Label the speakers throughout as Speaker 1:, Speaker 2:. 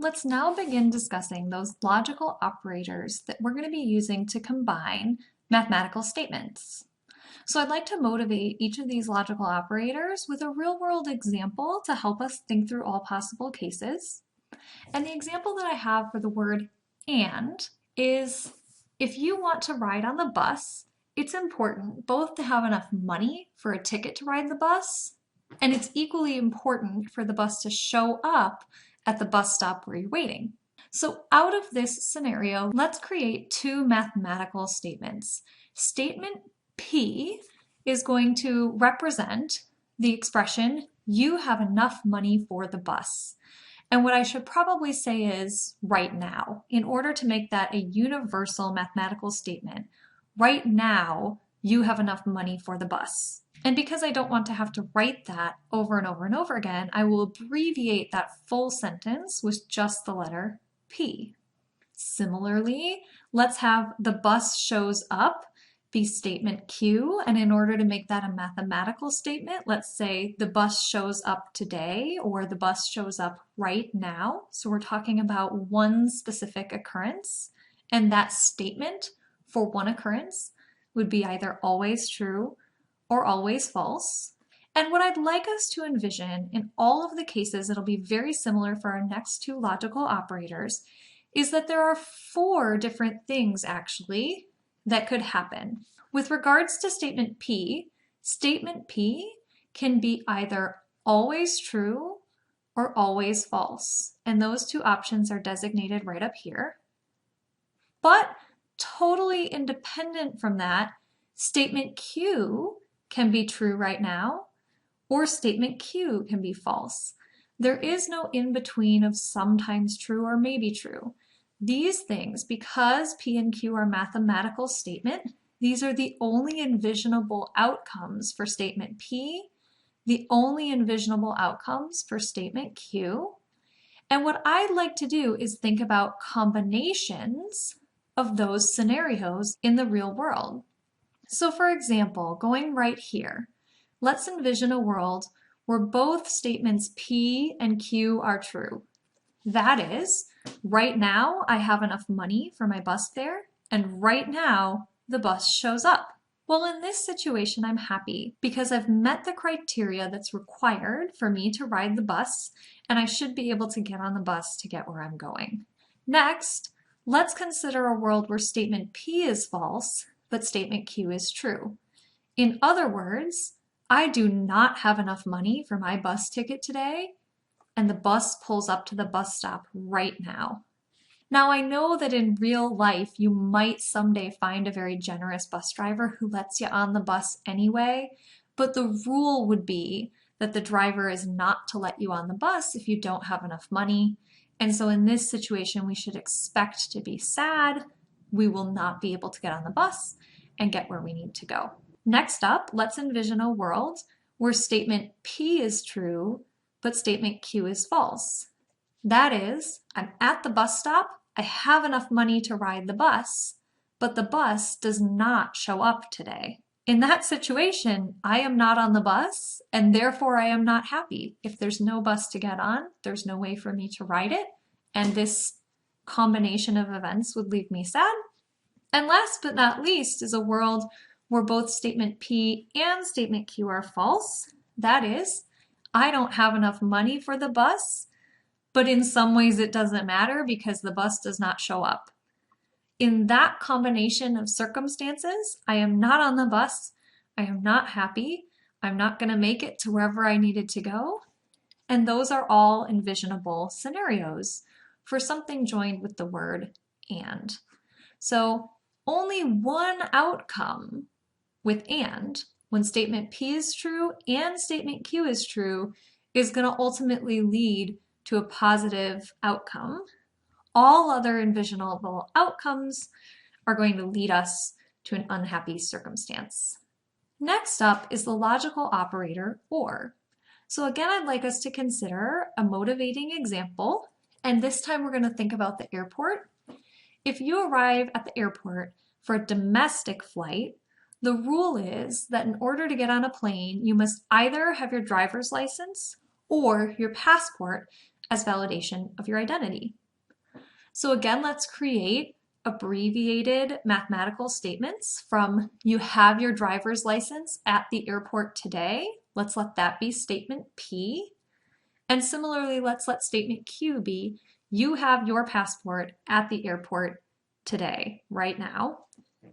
Speaker 1: let's now begin discussing those logical operators that we're going to be using to combine mathematical statements. So I'd like to motivate each of these logical operators with a real-world example to help us think through all possible cases. And the example that I have for the word "and" is if you want to ride on the bus, it's important both to have enough money for a ticket to ride the bus, and it's equally important for the bus to show up at the bus stop where you're waiting. So out of this scenario, let's create two mathematical statements. Statement P is going to represent the expression, you have enough money for the bus. And what I should probably say is right now, in order to make that a universal mathematical statement. Right now, you have enough money for the bus. And because I don't want to have to write that over and over and over again, I will abbreviate that full sentence with just the letter P. Similarly, let's have the bus shows up be statement Q, and in order to make that a mathematical statement, let's say the bus shows up today or the bus shows up right now. So we're talking about one specific occurrence, and that statement for one occurrence would be either always true or always false. And what I'd like us to envision in all of the cases, it'll be very similar for our next two logical operators, is that there are four different things actually that could happen. With regards to statement P can be either always true or always false. And those two options are designated right up here. But totally independent from that, statement Q can be true right now, or statement Q can be false. There is no in between of sometimes true or maybe true. These things, because P and Q are mathematical statement, these are the only envisionable outcomes for statement P, the only envisionable outcomes for statement Q. And what I'd like to do is think about combinations of those scenarios in the real world. So for example, going right here, let's envision a world where both statements P and Q are true. That is, right now I have enough money for my bus fare, and right now the bus shows up. Well, in this situation, I'm happy because I've met the criteria that's required for me to ride the bus, and I should be able to get on the bus to get where I'm going. Next, let's consider a world where statement P is false, but statement Q is true. In other words, I do not have enough money for my bus ticket today, and the bus pulls up to the bus stop right now. Now, I know that in real life, you might someday find a very generous bus driver who lets you on the bus anyway, but the rule would be that the driver is not to let you on the bus if you don't have enough money. And so in this situation, we should expect to be sad. We will not be able to get on the bus and get where we need to go. Next up, let's envision a world where statement P is true, but statement Q is false. That is, I'm at the bus stop, I have enough money to ride the bus, but the bus does not show up today. In that situation, I am not on the bus, and therefore I am not happy. If there's no bus to get on, there's no way for me to ride it, and this combination of events would leave me sad. And last but not least is a world where both statement P and statement Q are false. That is, I don't have enough money for the bus, but in some ways it doesn't matter because the bus does not show up. In that combination of circumstances, I am not on the bus, I am not happy, I'm not going to make it to wherever I needed to go, and those are all envisionable scenarios for something joined with the word and. So only one outcome with and, when statement P is true and statement Q is true, is going to ultimately lead to a positive outcome. All other envisionable outcomes are going to lead us to an unhappy circumstance. Next up is the logical operator OR. So again, I'd like us to consider a motivating example, and this time we're going to think about the airport. If you arrive at the airport for a domestic flight, the rule is that in order to get on a plane, you must either have your driver's license or your passport as validation of your identity. So again, let's create abbreviated mathematical statements from you have your driver's license at the airport today. Let's let that be statement P. And similarly, let's let statement Q be you have your passport at the airport today, right now.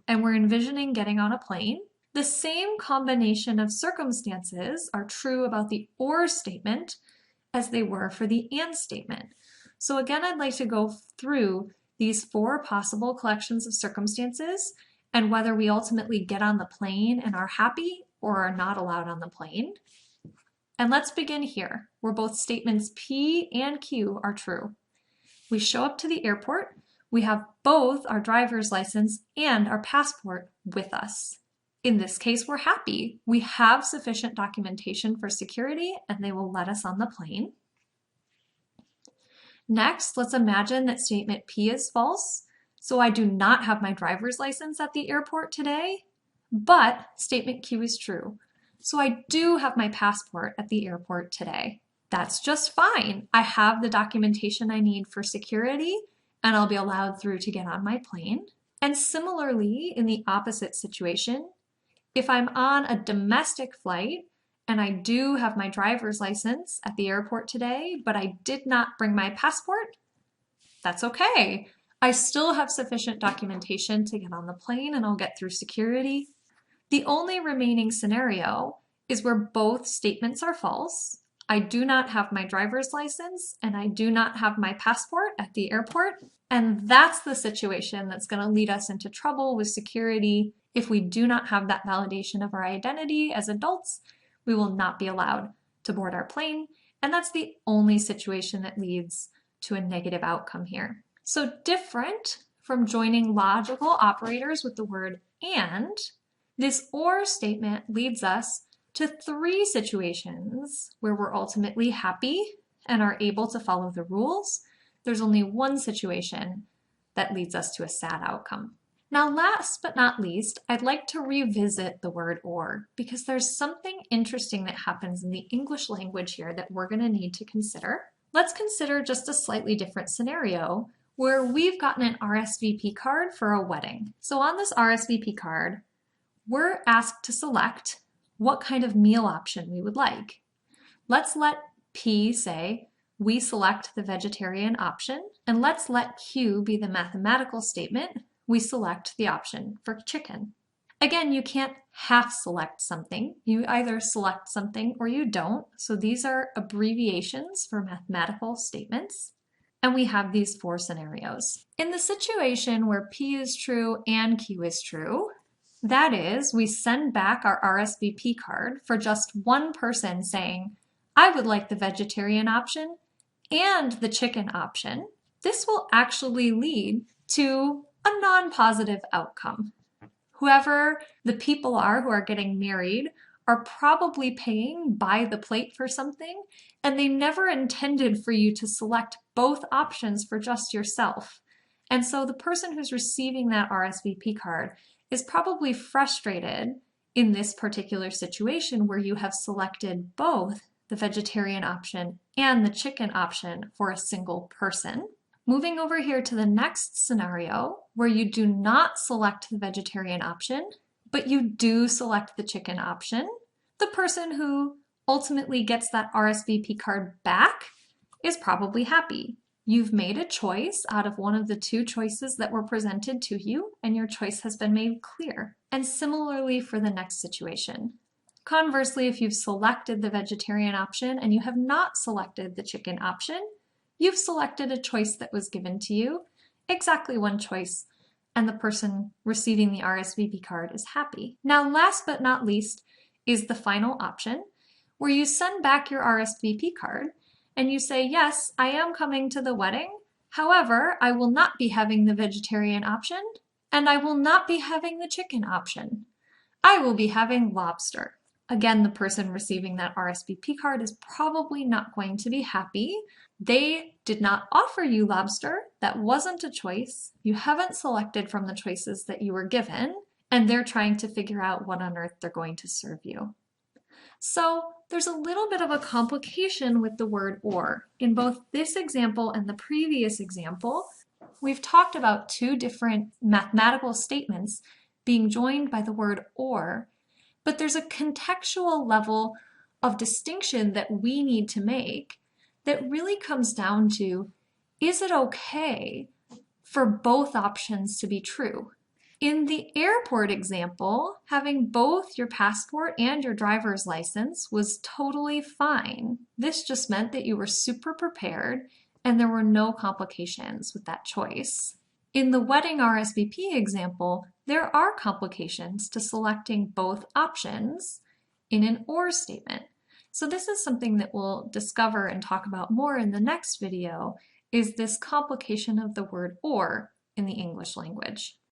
Speaker 1: And we're envisioning getting on a plane. The same combination of circumstances are true about the or statement as they were for the and statement. So again, I'd like to go through these 4 possible collections of circumstances and whether we ultimately get on the plane and are happy or are not allowed on the plane. And let's begin here, where both statements P and Q are true. We show up to the airport, we have both our driver's license and our passport with us. In this case, we're happy. We have sufficient documentation for security and they will let us on the plane. Next, let's imagine that statement P is false. So I do not have my driver's license at the airport today, but statement Q is true. So I do have my passport at the airport today. That's just fine. I have the documentation I need for security and I'll be allowed through to get on my plane. And similarly, in the opposite situation, if I'm on a domestic flight and I do have my driver's license at the airport today, but I did not bring my passport, that's okay. I still have sufficient documentation to get on the plane and I'll get through security. The only remaining scenario is where both statements are false. I do not have my driver's license and I do not have my passport at the airport. And that's the situation that's going to lead us into trouble with security. If we do not have that validation of our identity as adults, we will not be allowed to board our plane. And that's the only situation that leads to a negative outcome here. So different from joining logical operators with the word and, this or statement leads us to 3 situations where we're ultimately happy and are able to follow the rules. There's only 1 situation that leads us to a sad outcome. Now, last but not least, I'd like to revisit the word or because there's something interesting that happens in the English language here that we're going to need to consider. Let's consider just a slightly different scenario where we've gotten an RSVP card for a wedding. So on this RSVP card, we're asked to select what kind of meal option we would like. Let's let P say we select the vegetarian option, and let's let Q be the mathematical statement we select the option for chicken. Again, you can't half select something. You either select something or you don't. So these are abbreviations for mathematical statements. And we have these 4 scenarios. In the situation where P is true and Q is true, that is, we send back our RSVP card for just one person saying, I would like the vegetarian option and the chicken option. This will actually lead to a non-positive outcome. Whoever the people are who are getting married are probably paying by the plate for something, and they never intended for you to select both options for just yourself. And so the person who's receiving that RSVP card is probably frustrated in this particular situation where you have selected both the vegetarian option and the chicken option for a single person. Moving over here to the next scenario where you do not select the vegetarian option, but you do select the chicken option, the person who ultimately gets that RSVP card back is probably happy. You've made a choice out of one of the 2 choices that were presented to you, and your choice has been made clear. And similarly for the next situation. Conversely, if you've selected the vegetarian option and you have not selected the chicken option, you've selected a choice that was given to you, exactly one choice, and the person receiving the RSVP card is happy. Now, last but not least is the final option, where you send back your RSVP card and you say, yes, I am coming to the wedding. However, I will not be having the vegetarian option and I will not be having the chicken option. I will be having lobster. Again, the person receiving that RSVP card is probably not going to be happy. They did not offer you lobster. That wasn't a choice. You haven't selected from the choices that you were given, and they're trying to figure out what on earth they're going to serve you. So there's a little bit of a complication with the word or. In both this example and the previous example, we've talked about two different mathematical statements being joined by the word or, but there's a contextual level of distinction that we need to make that really comes down to, is it okay for both options to be true? In the airport example, having both your passport and your driver's license was totally fine. This just meant that you were super prepared and there were no complications with that choice. In the wedding RSVP example, there are complications to selecting both options in an or statement. So this is something that we'll discover and talk about more in the next video, is this complication of the word or in the English language.